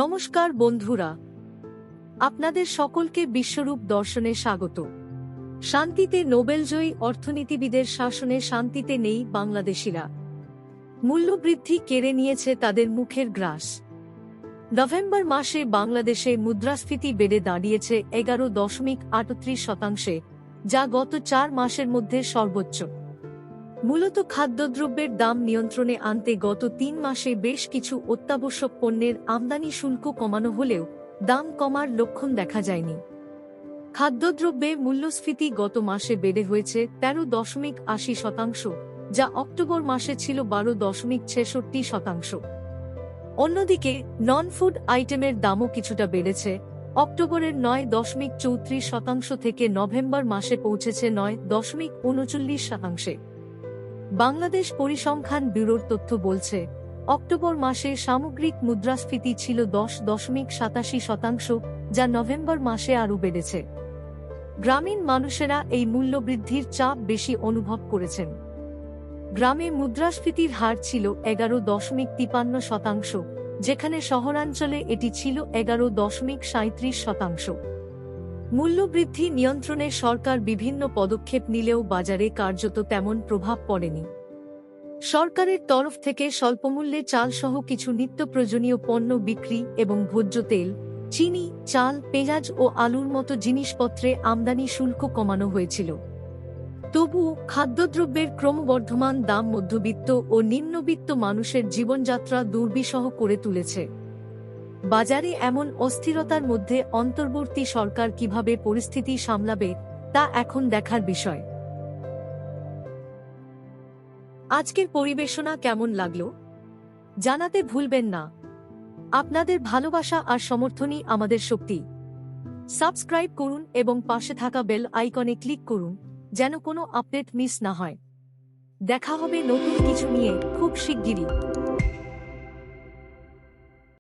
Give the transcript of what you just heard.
নমস্কার বন্ধুরা, আপনাদের সকলকে বিশ্বরূপ দর্শনে স্বাগত। শান্তিতে নোবেলজয়ী অর্থনীতিবিদের শাসনে শান্তিতে নেই বাংলাদেশিরা। মূল্যবৃদ্ধি কেড়ে নিয়েছে তাদের মুখের গ্রাস। নভেম্বর মাসে বাংলাদেশে মুদ্রাস্ফীতি বেড়ে দাঁড়িয়েছে 11.38%, যা গত 4 মাসের মধ্যে সর্বোচ্চ। মূলত খাদ্যদ্রব্যের দাম নিয়ন্ত্রণে আনতে গত 3 মাসে বেশ কিছু অত্যাবশ্যক পণ্যের আমদানি শুল্ক কমানো হলেও দাম কমার লক্ষণ দেখা যায়নি। খাদ্যদ্রব্যে মূল্যস্ফীতি গত মাসে বেড়ে হয়েছে 13.80%, যা অক্টোবর মাসে ছিল 12.66%। অন্যদিকে নন ফুড আইটেমের দামও কিছুটা বেড়েছে। অক্টোবরের 9.34% থেকে নভেম্বর মাসে পৌঁছেছে 9.39%। বাংলাদেশ পরিসংখ্যান ব্যুরোর তথ্য বলছে, অক্টোবর মাসে সামগ্রিক মুদ্রাস্ফীতি ছিল 10.87%, যা নভেম্বর মাসে আরও বেড়েছে। গ্রামীণ মানুষেরা এই মূল্যবৃদ্ধির চাপ বেশি অনুভব করেছেন। গ্রামে মুদ্রাস্ফীতির হার ছিল 11.53%, যেখানে শহরাঞ্চলে এটি ছিল 11.37%। মূল্যবৃদ্ধি নিয়ন্ত্রণে সরকার বিভিন্ন পদক্ষেপ নিলেও বাজারে কার্যত তেমন প্রভাব পড়েনি। সরকারের তরফ থেকে স্বল্পমূল্যে চালসহ কিছু নিত্য প্রয়োজনীয় পণ্য বিক্রি এবং ভোজ্য তেল, চিনি, চাল, পেঁয়াজ ও আলুর মতো জিনিসপত্রে আমদানি শুল্ক কমানো হয়েছিল। তবুও খাদ্যদ্রব্যের ক্রমবর্ধমান দাম মধ্যবিত্ত ও নিম্নবিত্ত মানুষের জীবনযাত্রা দুর্বিষহ করে তুলেছে। বাজারে এমন অস্থিরতার মধ্যে অন্তর্বর্তী সরকার কিভাবে পরিস্থিতি সামলাবে তা এখন দেখার বিষয়। আজকের পরিবেশনা কেমন লাগলো জানাতে ভুলবেন না। আপনাদের ভালোবাসা আর সমর্থনই আমাদের শক্তি। সাবস্ক্রাইব করুন এবং পাশে থাকা বেল আইকনে ক্লিক করুন যেন কোনো আপডেট মিস না হয়। দেখা হবে নতুন কিছু নিয়ে খুব শিগগিরই।